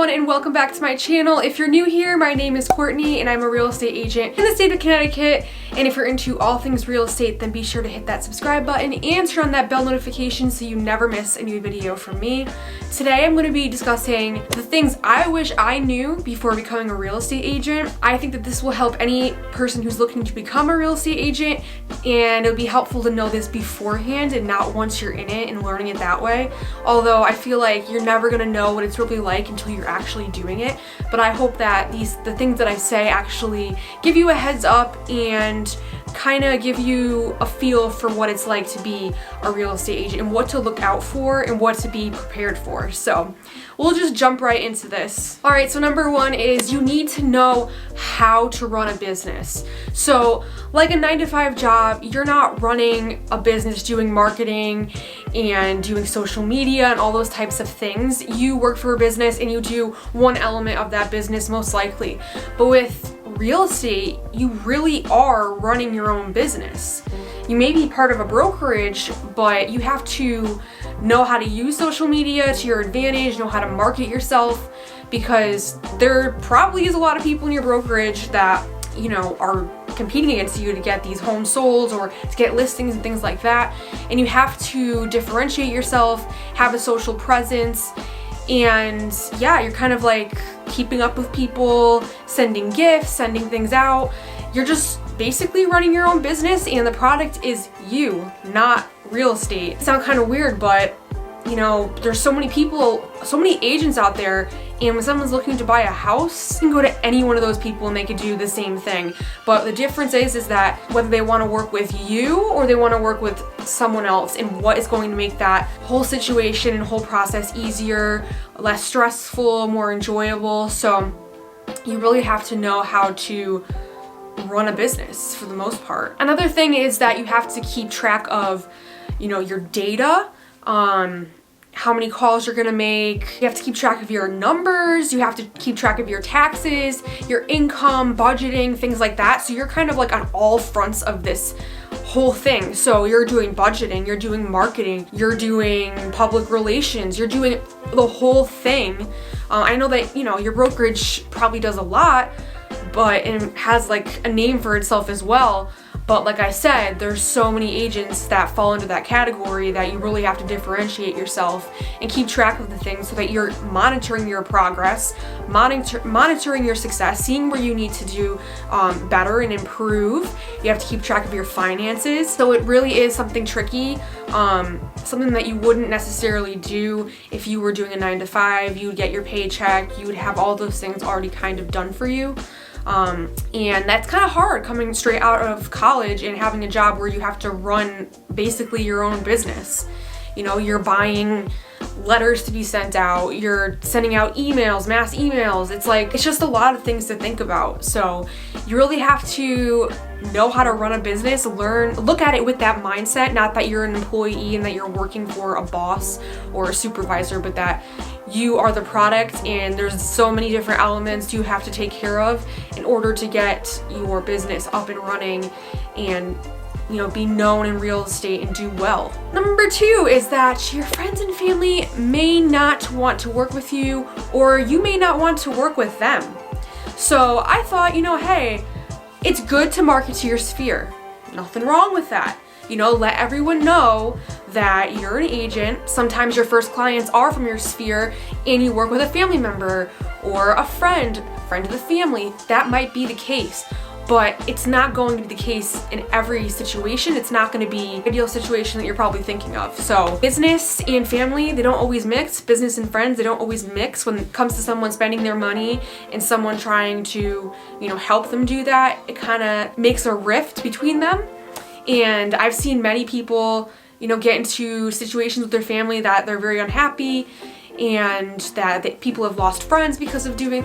everyone, and welcome back to my channel. If you're new here, my name is Courtney and I'm a real estate agent in the state of Connecticut. And if you're into all things real estate, then be sure to hit that subscribe button and turn on that bell notification so you never miss a new video from me. Today I'm going to be discussing the things I wish I knew before becoming a real estate agent. I think that this will help any person who's looking to become a real estate agent, and it'll be helpful to know this beforehand and not once you're in it and learning it that way. Although I feel like you're never going to know what it's really like until you're actually doing it. But I hope that the things that I say actually give you a heads up and kind of give you a feel for what it's like to be a real estate agent and what to look out for and what to be prepared for. So we'll just jump right into this. All right, so number one is you need to know how to run a business. So like a 9-to-5 job, you're not running a business doing marketing and doing social media and all those types of things. You work for a business and you do one element of that business most likely. But with real estate, you really are running your own business. You may be part of a brokerage, but you have to know how to use social media to your advantage, know how to market yourself, because there probably is a lot of people in your brokerage that, you know, are competing against you to get these homes sold or to get listings and things like that. And you have to differentiate yourself, have a social presence, and yeah, you're kind of like keeping up with people, sending gifts, sending things out. You're just basically running your own business, and the product is you, not real estate. It sounds kind of weird, but you know, there's so many people, so many agents out there, and when someone's looking to buy a house, you can go to any one of those people and they could do the same thing. But the difference is that whether they want to work with you or they want to work with someone else, and what is going to make that whole situation and whole process easier, less stressful, more enjoyable. So you really have to know how to run a business for the most part. Another thing is that you have to keep track of, you know, your data, how many calls you're gonna make. You have to keep track of your numbers. You have to keep track of your taxes, your income, budgeting, things like that. So you're kind of like on all fronts of this whole thing. So you're doing budgeting, you're doing marketing, you're doing public relations, you're doing the whole thing. I know that, you know, your brokerage probably does a lot, but it has like a name for itself as well. But like I said, there's so many agents that fall into that category that you really have to differentiate yourself and keep track of the things so that you're monitoring your progress, monitoring your success, seeing where you need to do better and improve. You have to keep track of your finances. So it really is something tricky, something that you wouldn't necessarily do if you were doing a 9-to-5. You would get your paycheck, you would have all those things already kind of done for you. And that's kind of hard coming straight out of college and having a job where you have to run basically your own business. You know, you're buying letters to be sent out, you're sending out emails, mass emails. It's just a lot of things to think about. So you really have to know how to run a business, look at it with that mindset, not that you're an employee and that you're working for a boss or a supervisor, but that you are the product and there's so many different elements you have to take care of in order to get your business up and running and, you know, be known in real estate and do well. Number two is that your friends and family may not want to work with you, or you may not want to work with them. So I thought, you know, hey, it's good to market to your sphere. Nothing wrong with that. You know, let everyone know that you're an agent. Sometimes your first clients are from your sphere and you work with a family member or a friend of the family. That might be the case, but it's not going to be the case in every situation. It's not going to be the ideal situation that you're probably thinking of. So business and family, they don't always mix. Business and friends, they don't always mix when it comes to someone spending their money and someone trying to, you know, help them do that. It kind of makes a rift between them. And I've seen many people, you know, get into situations with their family that they're very unhappy, and that people have lost friends because of doing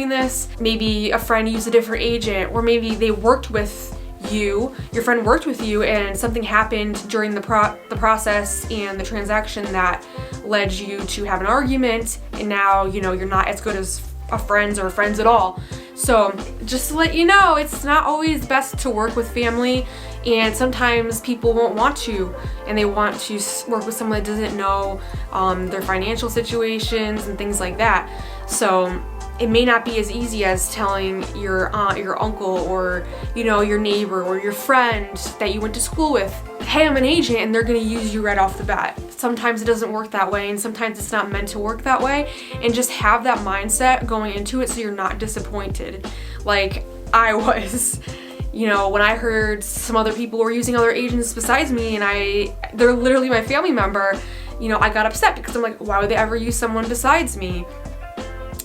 this. Maybe a friend used a different agent, or maybe they worked with you, your friend worked with you, and something happened during the process and the transaction that led you to have an argument, and now, you know, you're not as good as friends or friends at all. So just to let you know, it's not always best to work with family, and sometimes people won't want to, and they want to work with someone that doesn't know their financial situations and things like that. So it may not be as easy as telling your aunt, your uncle, or your neighbor or your friend that you went to school with, hey, I'm an agent, and they're gonna use you right off the bat. Sometimes it doesn't work that way, and sometimes it's not meant to work that way, and just have that mindset going into it so you're not disappointed like I was. When I heard some other people were using other agents besides me, and they're literally my family member, I got upset because I'm like, why would they ever use someone besides me?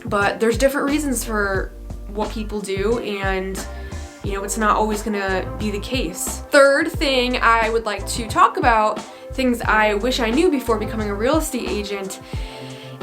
But there's different reasons for what people do, and it's not always gonna be the case. Third thing I would like to talk about, things I wish I knew before becoming a real estate agent,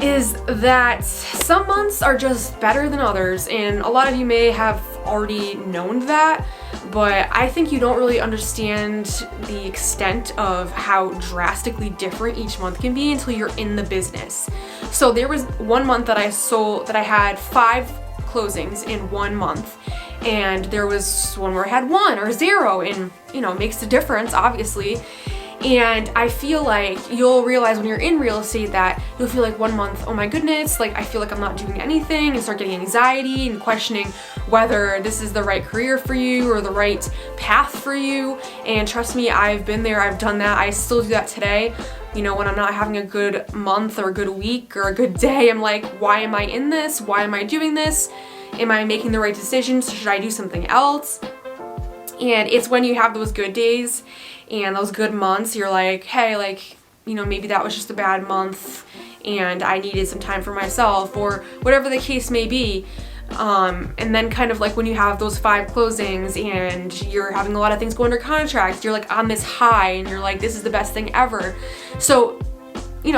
is that some months are just better than others, and a lot of you may have already known that, but I think you don't really understand the extent of how drastically different each month can be until you're in the business. So there was one month that I had 5 closings in one month, and there was one where I had 1 or 0, and it makes a difference, obviously. And I feel like you'll realize when you're in real estate that you'll feel like one month, oh my goodness, like I feel like I'm not doing anything, and start getting anxiety and questioning whether this is the right career for you or the right path for you. And trust me, I've been there, I've done that, I still do that today. When I'm not having a good month or a good week or a good day, I'm like, why am I in this? Why am I doing this? Am I making the right decisions? Should I do something else? And it's when you have those good days and those good months, you're like, hey, maybe that was just a bad month and I needed some time for myself, or whatever the case may be. And then kind of like when you have those 5 closings and you're having a lot of things go under contract, you're like on this high and you're like, this is the best thing ever. So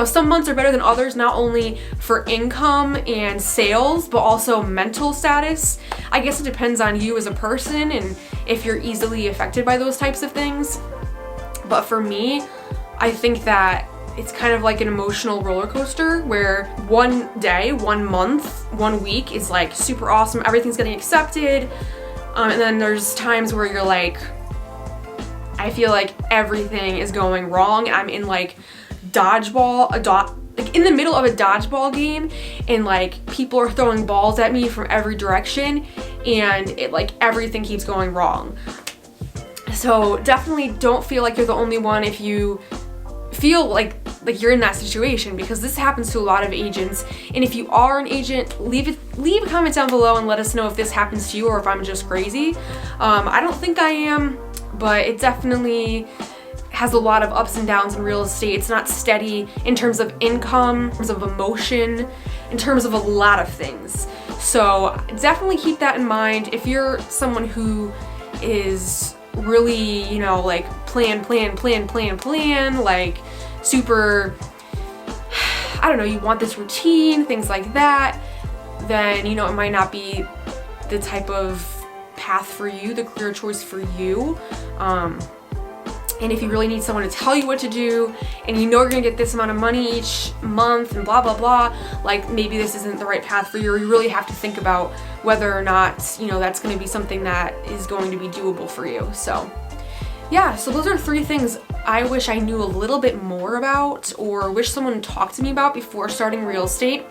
some months are better than others, not only for income and sales, but also mental status. I guess it depends on you as a person and if you're easily affected by those types of things. But for me, I think that it's kind of like an emotional roller coaster where one day, 1 month, 1 week is like super awesome, everything's getting accepted. And then there's times where you're like, I feel like everything is going wrong. I'm in like in the middle of a dodgeball game, and like people are throwing balls at me from every direction, and it like everything keeps going wrong. So definitely don't feel like you're the only one if you feel like you're in that situation, because this happens to a lot of agents. And if you are an agent, leave a comment down below and let us know if this happens to you or if I'm just crazy. I don't think I am, but it definitely has a lot of ups and downs in real estate. It's not steady in terms of income, in terms of emotion, in terms of a lot of things. So definitely keep that in mind. If you're someone who is really, like plan, like super, I don't know, you want this routine, things like that, then, it might not be the type of path for you, the career choice for you. And if you really need someone to tell you what to do, and you're gonna get this amount of money each month and blah, blah, blah, like maybe this isn't the right path for you, or you really have to think about whether or not, that's gonna be something that is going to be doable for you. So yeah, so those are 3 things I wish I knew a little bit more about, or wish someone talked to me about before starting real estate.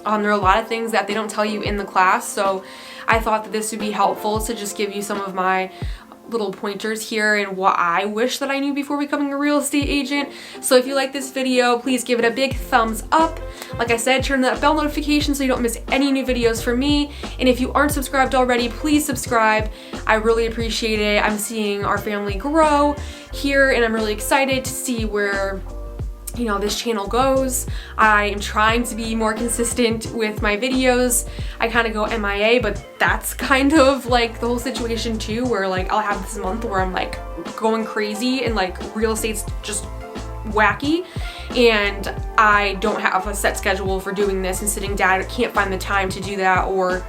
There are a lot of things that they don't tell you in the class, so I thought that this would be helpful to just give you some of my little pointers here and what I wish that I knew before becoming a real estate agent. So if you like this video, please give it a big thumbs up. Like I said, turn that bell notification so you don't miss any new videos from me. And if you aren't subscribed already, please subscribe. I really appreciate it. I'm seeing our family grow here, and I'm really excited to see where this channel goes. I am trying to be more consistent with my videos. I kind of go MIA, but that's kind of like the whole situation too, where like I'll have this month where I'm like going crazy and like real estate's just wacky, and I don't have a set schedule for doing this and sitting down. I can't find the time to do that, or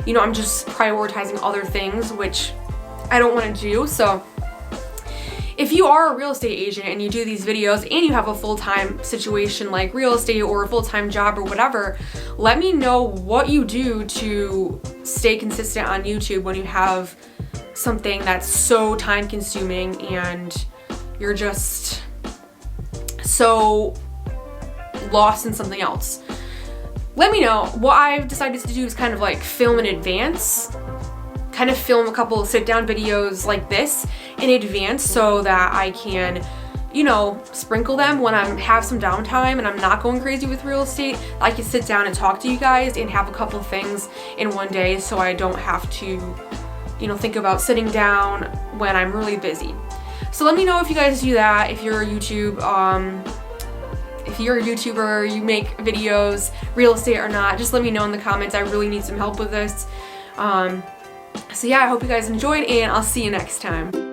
I'm just prioritizing other things, which I don't want to do. So if you are a real estate agent and you do these videos and you have a full-time situation like real estate or a full-time job or whatever, let me know what you do to stay consistent on YouTube when you have something that's so time consuming and you're just so lost in something else. Let me know. What I've decided to do is kind of like film in advance, kind of film a couple of sit down videos like this in advance so that I can, you know, sprinkle them when I have some downtime and I'm not going crazy with real estate. I can sit down and talk to you guys and have a couple of things in one day so I don't have to, you know, think about sitting down when I'm really busy. So let me know if you guys do that, if you're a YouTuber, you make videos, real estate or not, just let me know in the comments. I really need some help with this. So yeah, I hope you guys enjoyed and I'll see you next time.